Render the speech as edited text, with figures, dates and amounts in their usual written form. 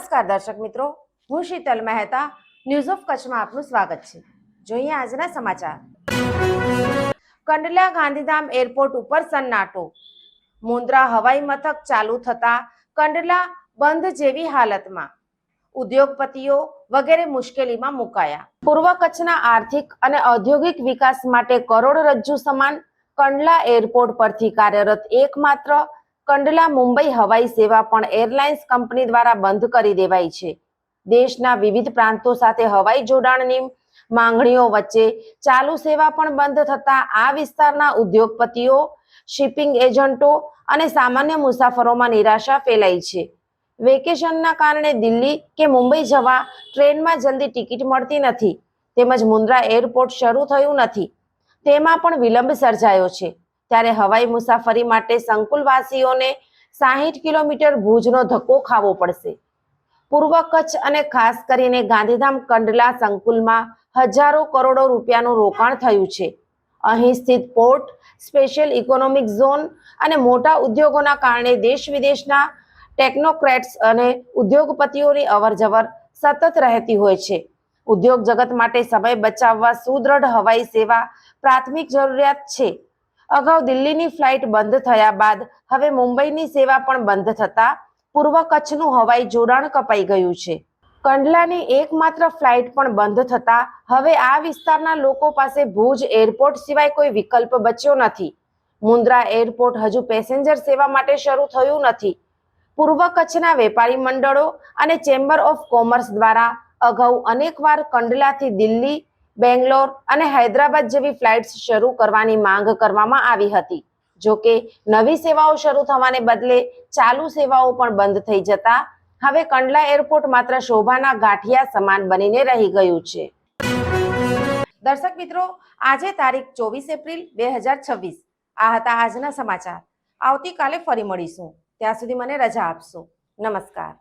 નમસ્કાર દર્શક મિત્રો, હું શીતલ મહેતા ન્યૂઝ ઓફ કચ્છમાં આપનું સ્વાગત છે। જોઈએ આજના સમાચાર। કંડલા ગાંધીધામ એરપોર્ટ ઉપર સન્નાટો। મુન્દ્રા હવાઈ મથક ચાલુ થતા કંડલા બંધ જેવી હાલતમાં। ઉદ્યોગપતિઓ વગેરે મુશ્કેલીમાં મુકાયા। પૂર્વ કચ્છના આર્થિક અને ઔદ્યોગિક વિકાસ માટે કરોડરજ્જુ સમાન કંડલા એરપોર્ટ પરથી કાર્યરત એકમાત્ર કંડલા મુંબઈ હવાઈ સેવા પણ એરલાઇન્સ કંપની દ્વારા બંધ કરી દેવાઈ છે। દેશના વિવિધ પ્રાંતો સાથે હવાઈ જોડાણની માંગણીઓ વચ્ચે ચાલુ સેવા પણ બંધ થતા આ વિસ્તારના ઉદ્યોગપતિઓ, શિપિંગ એજન્ટો અને સામાન્ય મુસાફરોમાં નિરાશા ફેલાઈ છે। વેકેશનના કારણે દિલ્હી કે મુંબઈ જવા ટ્રેનમાં જલ્દી ટિકિટ મળતી નથી, તેમજ મુન્દ્રા એરપોર્ટ શરૂ થયું નથી, તેમાં પણ વિલંબ સર્જાયો છે। ત્યારે હવાઈ મુસાફરી માટે સંકુલવાસીઓને 60 કિલોમીટર ભુજનો ધક્કો ખાવો પડશે। પૂર્વ કચ્છ અને ખાસ કરીને ગાંધીધામ કંડલા સંકુલમાં હજારો કરોડો રૂપિયાનું રોકાણ થયું છે। અહીં સ્થિત પોર્ટ, સ્પેશિયલ ઇકોનોમિક ઝોન અને મોટા ઉદ્યોગોના કારણે દેશ વિદેશના ટેકનોક્રેટ્સ અને ઉદ્યોગપતિઓની અવરજવર સતત રહેતી હોય છે। ઉદ્યોગ જગત માટે સમય બચાવવા સુદ્રઢ હવાઈ સેવા પ્રાથમિક જરૂરિયાત છે। અગાઉ દિલ્હીની ફ્લાઇટ બંધ થયા બાદ હવે મુંબઈની સેવા પણ બંધ થતા પૂર્વ કચ્છનું હવાઈ જોડાણ કપાઈ ગયું છે। કંડલાની એકમાત્ર ફ્લાઇટ પણ બંધ થતા હવે આ વિસ્તારના લોકો પાસે ભુજ એરપોર્ટ સિવાય કોઈ વિકલ્પ બચ્યો નથી। મુન્દ્રા એરપોર્ટ હજુ પેસેન્જર સેવા માટે શરૂ થયું નથી। પૂર્વ કચ્છના વેપારી મંડળો અને ચેમ્બર ઓફ કોમર્સ દ્વારા અગાઉ અનેકવાર કંડલાથી દિલ્હી, બેંગ્લોર અને હૈદરાબાદ જેવી ફ્લાઇટ્સ શરૂ કરવાની માંગ કરવામાં આવી હતી। જો કે નવી સેવાઓ શરૂ થવાને બદલે ચાલુ સેવાઓ પણ બંધ થઈ જતા હવે કંડલા એરપોર્ટ માત્ર શોભાના ગાંઠિયા સમાન બનીને રહી ગયું છે। દર્શક મિત્રો, આજે તારીખ 24 એપ્રિલ 2026 આ હતા આજના સમાચાર। આવતીકાલે ફરી મળીશું, ત્યાં સુધી મને રજા આપશો। નમસ્કાર।